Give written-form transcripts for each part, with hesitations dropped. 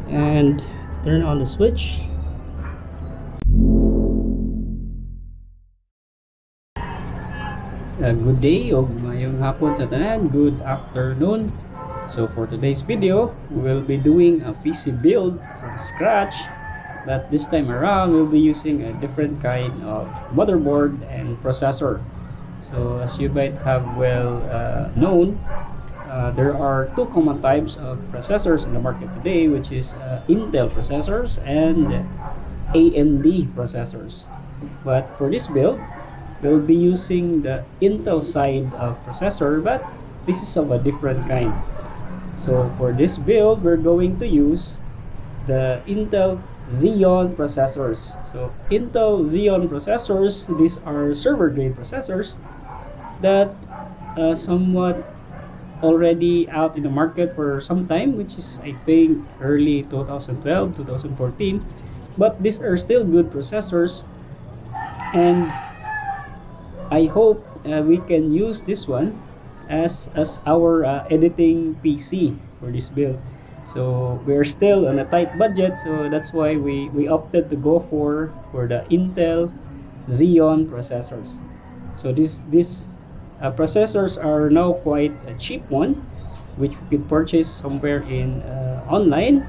and turn on the switch. Good day o mayong hapon sa tanan, good afternoon. So for today's video, we'll be doing a PC build from scratch, but this time around we'll be using a different kind of motherboard and processor. So as you might have well known, there are two common types of processors in the market today, which is Intel processors and AMD processors. But for this build, we'll be using the Intel side of processor, but this is of a different kind. So for this build, we're going to use the Intel Xeon processors. So Intel Xeon processors, these are server grade processors that somewhat already out in the market for some time, which is I think early 2012 2014, but these are still good processors, and I hope we can use this one as our editing PC for this build. So we're still on a tight budget, so that's why we opted to go for the Intel Xeon processors. So these processors are now quite a cheap one, which we could purchase somewhere in online,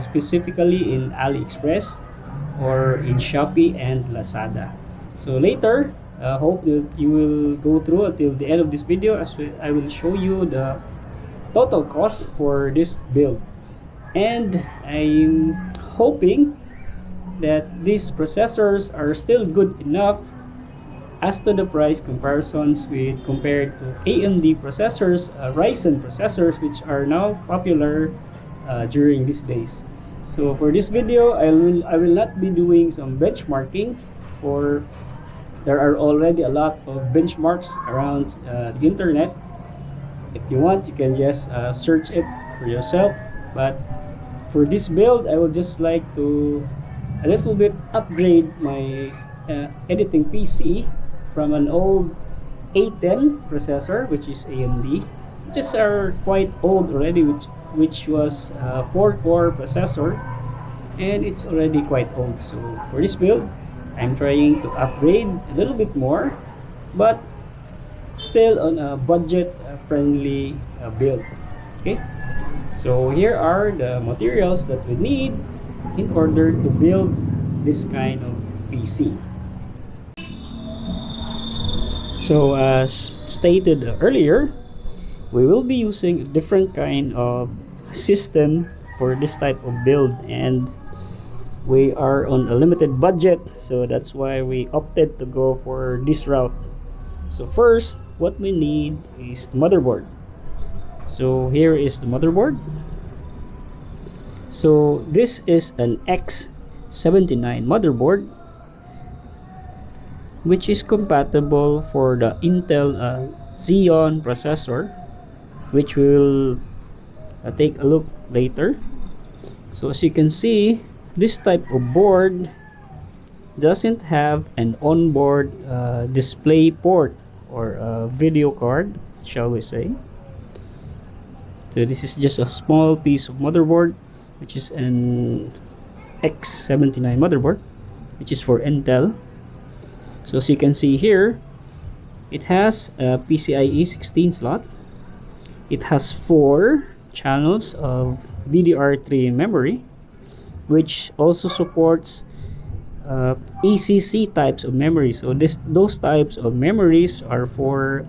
specifically in Aliexpress or in Shopee and Lazada. So later, hope that you will go through until the end of this video, as I will show you the total cost for this build. And I'm hoping that these processors are still good enough as to the price comparisons with compared to AMD processors, Ryzen processors, which are now popular during these days. So for this video, I will not be doing some benchmarking, for there are already a lot of benchmarks around the internet. If you want, you can just search it for yourself. But for this build, I would just like to a little bit upgrade my editing PC from an old A10 processor, which is AMD, which is quite old already, which was a 4-core processor, and it's already quite old. So for this build, I'm trying to upgrade a little bit more, but still on a budget friendly build. Okay, so here are the materials that we need in order to build this kind of PC. So as stated earlier, we will be using a different kind of system for this type of build, and we are on a limited budget, so that's why we opted to go for this route. So first, what we need is the motherboard. So here is the motherboard. So this is an X79 motherboard, which is compatible for the Intel Xeon processor, which we will take a look later. So as you can see, this type of board doesn't have an onboard display port or video card, shall we say. So this is just a small piece of motherboard, which is an X79 motherboard, which is for Intel. So as you can see here, it has a PCIe 16 slot. It has 4 channels of DDR3 memory, which also supports ECC types of memory. So those types of memories are for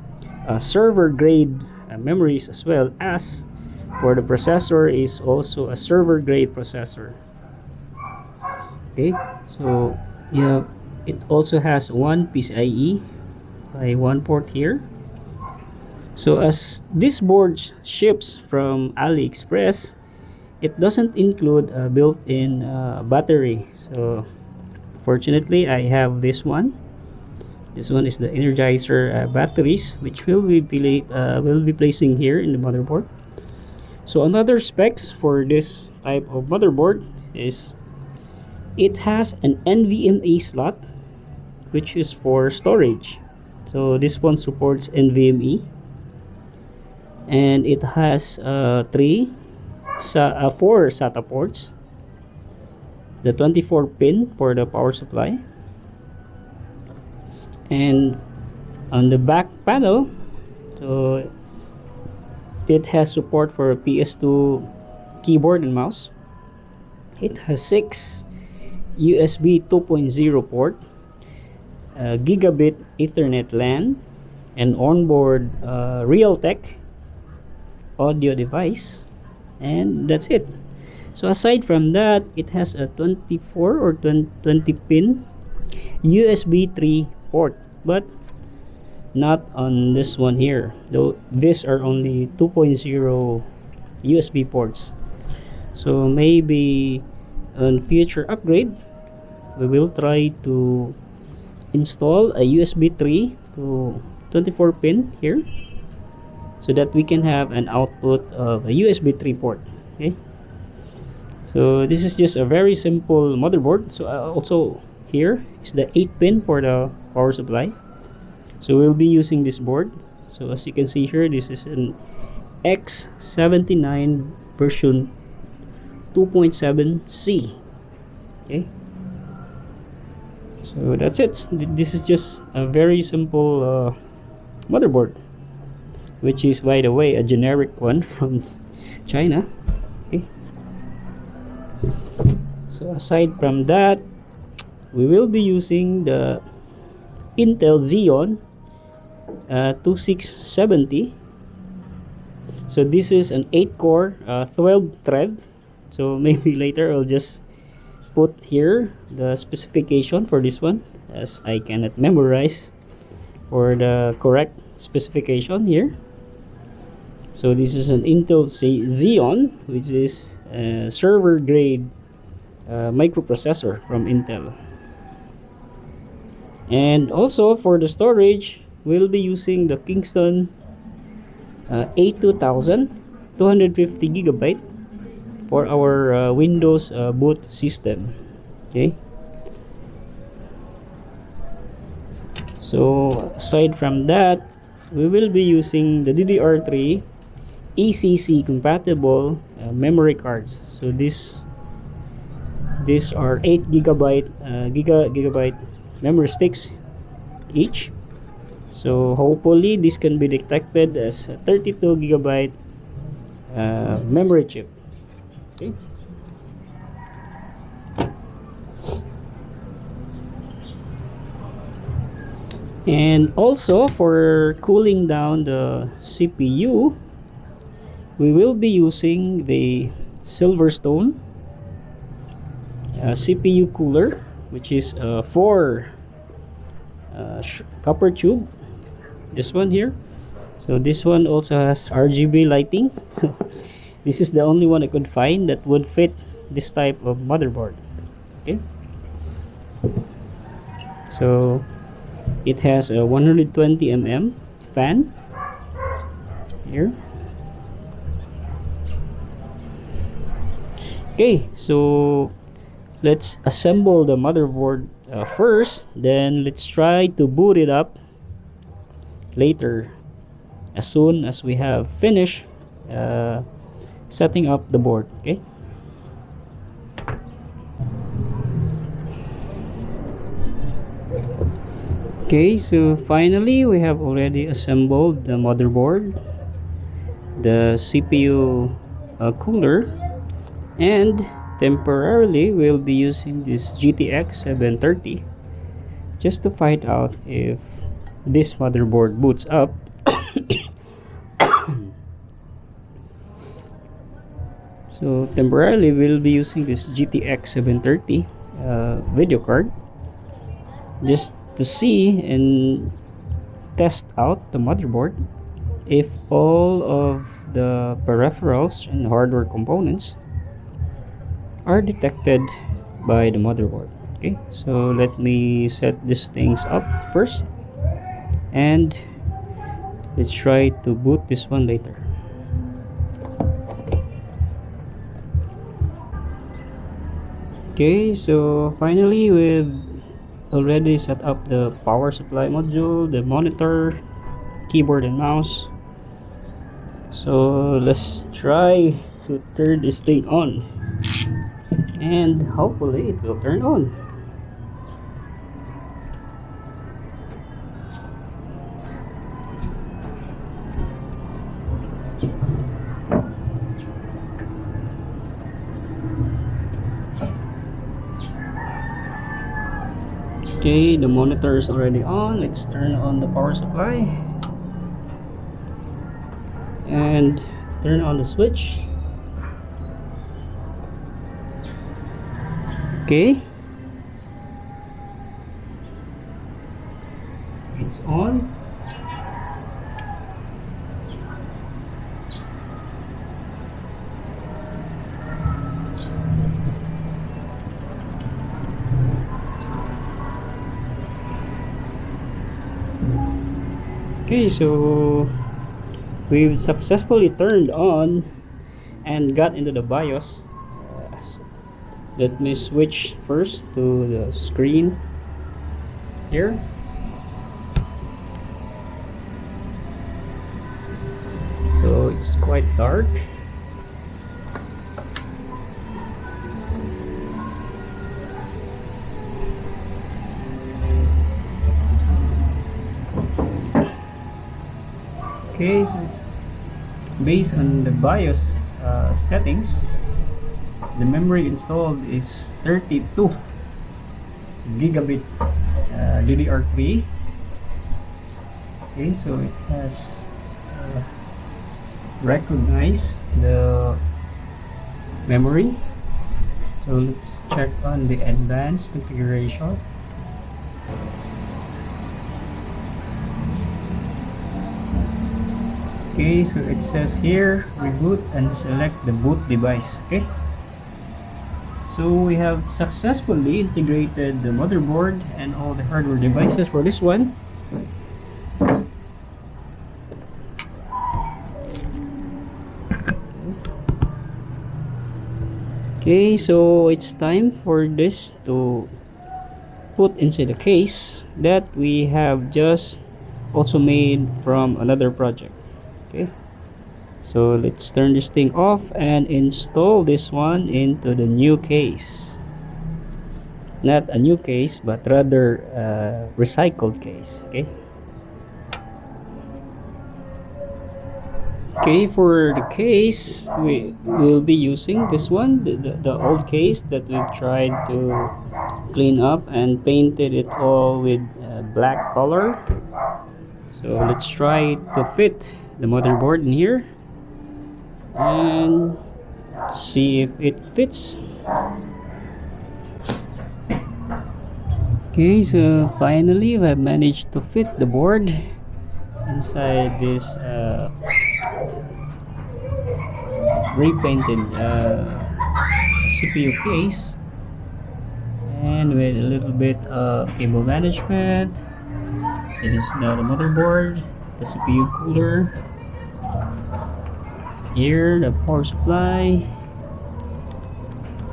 server grade memories, as well as for the processor is also a server grade processor. Okay, so yeah, it also has one PCIe by one port here. So as this board ships from Aliexpress, it doesn't include a built-in battery. So fortunately, I have this one. This one is the Energizer batteries, which will be placing here in the motherboard. So another specs for this type of motherboard is it has an NVMe slot, which is for storage. So this one supports NVMe, and it has 4 SATA ports, the 24 pin for the power supply, and on the back panel, so it has support for a PS2 keyboard and mouse. It has 6 USB 2.0 port, gigabit Ethernet LAN, and onboard Realtek audio device, and that's it. So aside from that, it has a 24 or 20 pin USB 3 port, but not on this one here, though these are only 2.0 USB ports. So maybe on future upgrade we will try to install a USB 3 to 24 pin here, so that we can have an output of a USB 3 port. Okay, so this is just a very simple motherboard. So also here is the 8 pin for the power supply. So we'll be using this board. So as you can see here, this is an X79 version 2.7C. Okay, so that's it. This is just a very simple motherboard, which is, by the way, a generic one from China. Okay, so aside from that, we will be using the Intel Xeon 2670. So this is an 8-core 12 thread. So maybe later I'll just put here the specification for this one, as I cannot memorize for the correct specification here. So this is an Intel Xeon, which is a server grade microprocessor from Intel. And also for the storage, we'll be using the Kingston A2000 250 gigabyte for our Windows boot system. Okay, so aside from that, we will be using the DDR3 ECC compatible memory cards. So these are 8 gigabyte memory sticks each. So hopefully this can be detected as a 32 gigabyte memory chip. Okay, and also for cooling down the CPU, we will be using the Silverstone CPU cooler, which is 4 copper tube, this one here. So this one also has RGB lighting. So this is the only one I could find that would fit this type of motherboard. Okay, so it has a 120 mm fan here. Okay, so let's assemble the motherboard first, then let's try to boot it up later, as soon as we have finished setting up the board. Okay, okay, so finally we have already assembled the motherboard, the CPU cooler, and temporarily we'll be using this GTX 730 just to find out if this motherboard boots up. So temporarily we'll be using this GTX 730 video card just to see and test out the motherboard if all of the peripherals and hardware components are detected by the motherboard. Okay, so let me set these things up first, and let's try to boot this one later. Okay, so finally we've already set up the power supply module, the monitor, keyboard and mouse. So let's try to turn this thing on. and hopefully it will turn on. Okay, the monitor is already on. Let's turn on the power supply and turn on the switch. Okay, it's on. Okay, so we've successfully turned on and got into the BIOS. So let me switch first to the screen here. So it's quite dark. Okay, so it's based on the BIOS settings. The memory installed is 32 gigabit DDR3. Okay, so it has recognized the memory. So let's check on the advanced configuration. Okay, so it says here reboot and select the boot device. Okay, so we have successfully integrated the motherboard and all the hardware devices for this one. Okay, so it's time for this to put inside the case that we have just also made from another project. Okay, so let's turn this thing off and install this one into the new case. Not a new case, but rather a recycled case. Okay, for the case we will be using this one, the old case that we've tried to clean up and painted it all with black color. So let's try to fit the motherboard in here and see if it fits. Okay, so finally we have managed to fit the board inside this repainted CPU case, and with a little bit of cable management. So this is now the motherboard, the CPU cooler, here the power supply,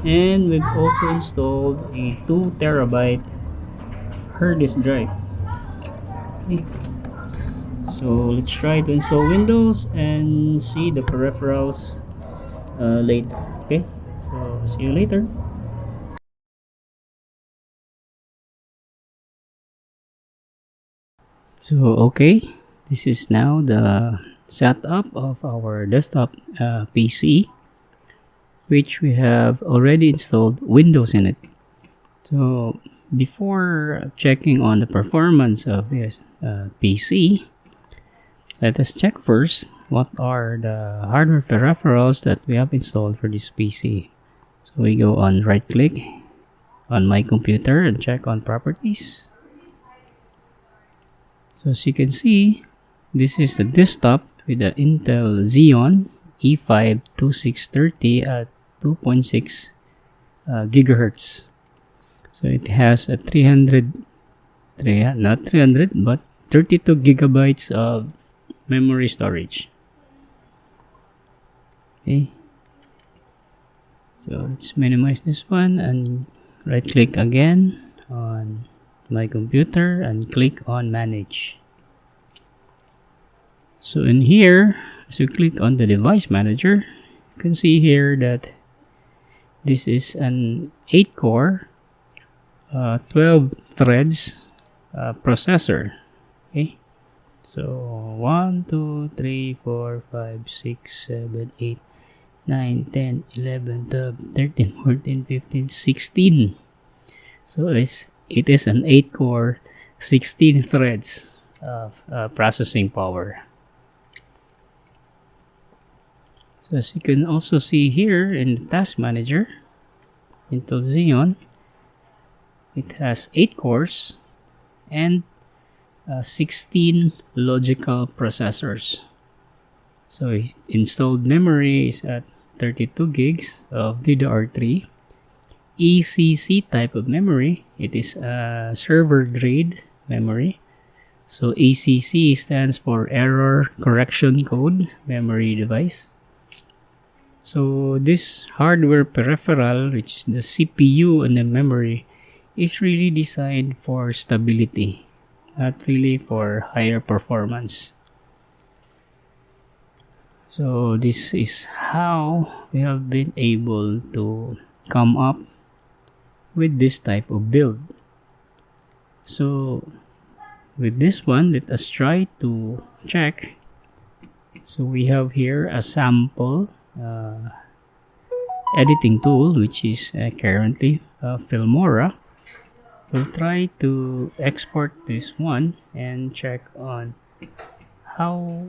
and we've also installed a 2 terabyte hard disk drive. Okay. So let's try to install Windows and see the peripherals later. Okay, so see you later. So okay, this is now the setup of our desktop PC, which we have already installed Windows in it. So before checking on the performance of this PC, let us check first what are the hardware peripherals that we have installed for this PC. So we go on right click on my computer and check on properties. So as you can see, this is the desktop with the Intel Xeon E5-2630 at 2.6 gigahertz. So it has a 32 gigabytes of memory storage. Okay, so let's minimize this one and right click again on my computer and click on manage. So in here, as you click on the device manager, you can see here that This is an 8 core 12 threads processor. Okay, so 1 2 3 4 5 6 7 8 9 10 11 12 13 14 15 16. So it is an 8 core 16 threads of processing power. So as you can also see here in the task manager, Intel Xeon, it has 8 cores and 16 logical processors. So installed memory is at 32 gigs of DDR3. ECC type of memory, it is a server grade memory. So ECC stands for Error Correction Code Memory Device. So this hardware peripheral, which is the CPU and the memory, is really designed for stability, not really for higher performance. So this is how we have been able to come up with this type of build. So with this one, let us try to check. So we have here a sample editing tool, which is currently Filmora. We'll try to export this one and check on how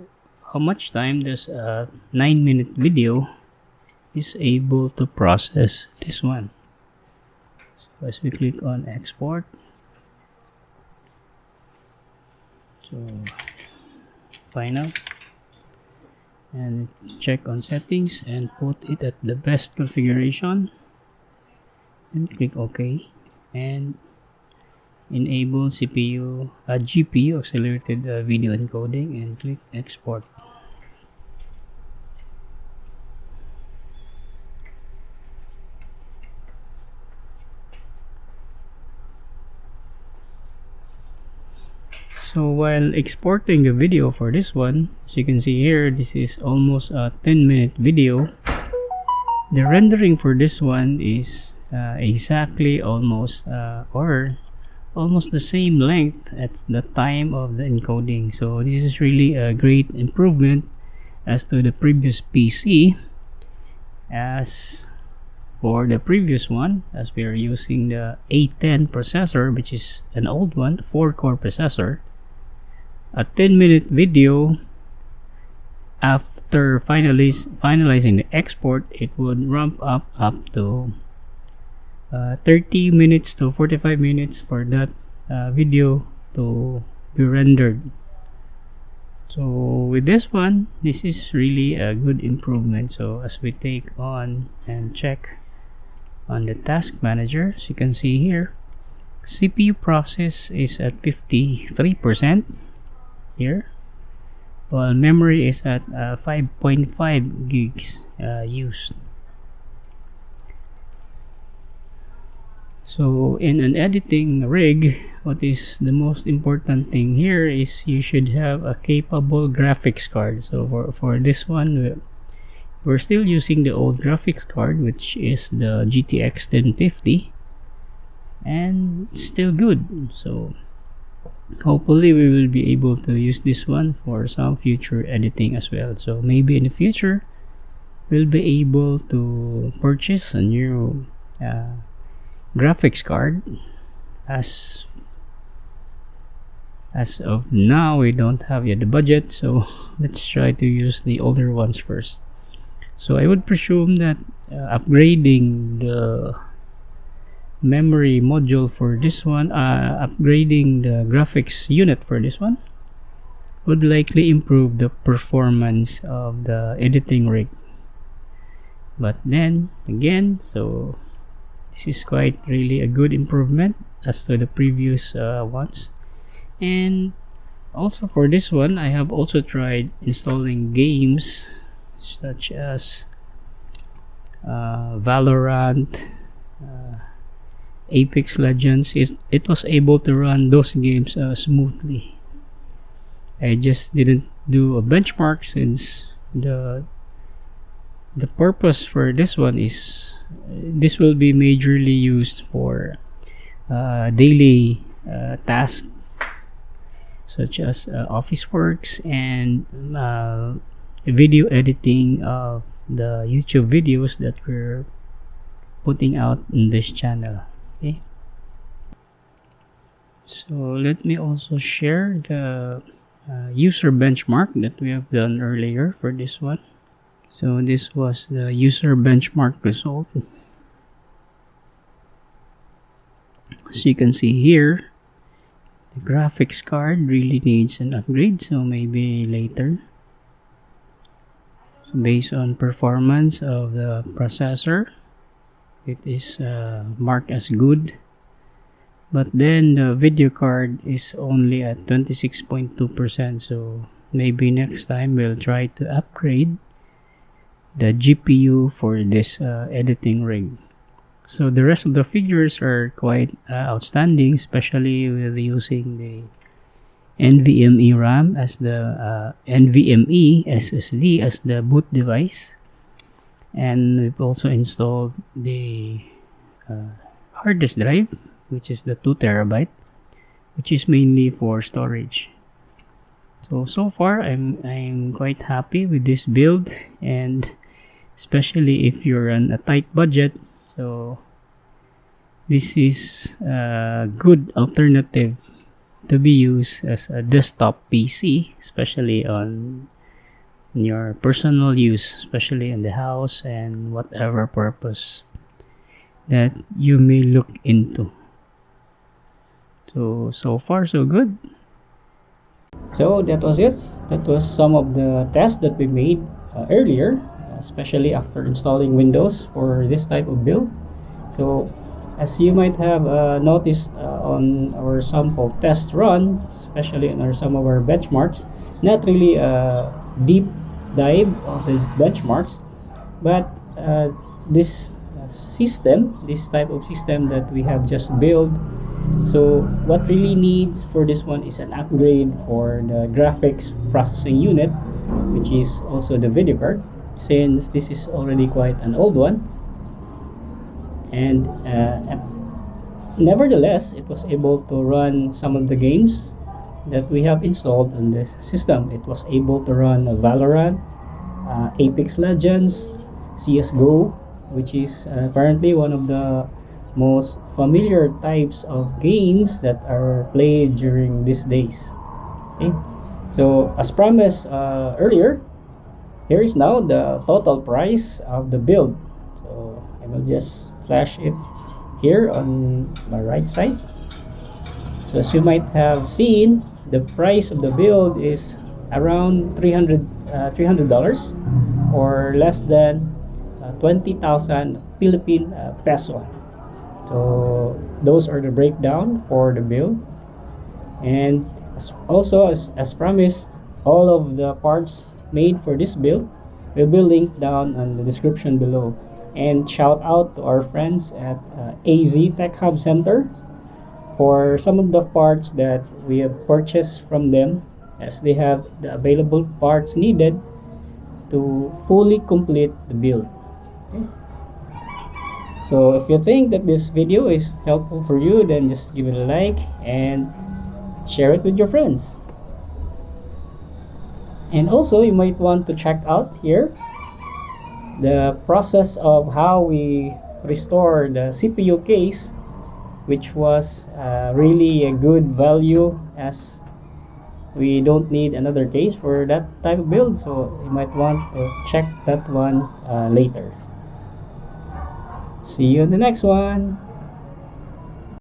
much time does a 9-minute video is able to process this one. So as we click on export, so final, and check on settings and put it at the best configuration and click OK, and enable GPU accelerated video encoding and click export. So while exporting the video for this one, as you can see here, this is almost a 10-minute video. The rendering for this one is exactly almost the same length at the time of the encoding. So this is really a great improvement as to the previous PC. As for the previous one, as we are using the A10 processor, which is an old one, 4-core processor, a 10-minute video, after finalizing the export, it would ramp up to 30 minutes to 45 minutes for that video to be rendered. So with this one, this is really a good improvement. So as we take on and check on the task manager, as you can see here, CPU process is at 53% here, while memory is at 5.5 gigs used. So in an editing rig, what is the most important thing here is you should have a capable graphics card. So for this one, we're still using the old graphics card, which is the GTX 1050, and it's still good. So hopefully we will be able to use this one for some future editing as well. So maybe in the future we'll be able to purchase a new graphics card. As of now, we don't have yet the budget, so let's try to use the older ones first. So I would presume that upgrading the memory module for this one, upgrading the graphics unit for this one, would likely improve the performance of the editing rig. But then again, so this is quite really a good improvement as to the previous ones. And also for this one, I have also tried installing games such as Valorant, Apex Legends. It was able to run those games smoothly. I just didn't do a benchmark since the the purpose for this one is this will be majorly used for daily tasks such as office works and video editing of the YouTube videos that we're putting out in this channel. Okay, so let me also share the user benchmark that we have done earlier for this one. So this was the user benchmark result. As you can see here, the graphics card really needs an upgrade, so maybe later. So based on performance of the processor, it is marked as good. But then the video card is only at 26.2%, so maybe next time we'll try to upgrade the GPU for this editing rig. So the rest of the figures are quite outstanding, especially with using the NVMe RAM as the NVMe SSD as the boot device, and we've also installed the hard disk drive, which is the 2 terabyte, which is mainly for storage. So far I'm quite happy with this build, and especially if you're on a tight budget, so this is a good alternative to be used as a desktop PC, especially on your personal use, especially in the house and whatever purpose that you may look into. So far so good. So that was it. That was some of the tests that we made earlier, especially after installing Windows for this type of build. So as you might have noticed on our sample test run, especially on some of our benchmarks, not really a deep dive of the benchmarks, but this type of system that we have just built. So what really needs for this one is an upgrade for the graphics processing unit, which is also the video card, since this is already quite an old one. And nevertheless, it was able to run some of the games that we have installed on this system. It was able to run Valorant, Apex Legends, CSGO, which is currently one of the most familiar types of games that are played during these days. Okay, so as promised earlier, here is now the total price of the build. So I will just flash it here on my right side. So as you might have seen, the price of the build is around $300 or less than 20,000 Philippine peso. So those are the breakdown for the build. And as promised, all of the parts made for this build will be linked down on the description below. And shout out to our friends at AZ Tech Hub Center for some of the parts that we have purchased from them, as they have the available parts needed to fully complete the build. Okay. So if you think that this video is helpful for you, then just give it a like and share it with your friends. And also you might want to check out here the process of how we restore the CPU case, which was really a good value, as we don't need another case for that type of build. So you might want to check that one later. See you in the next one.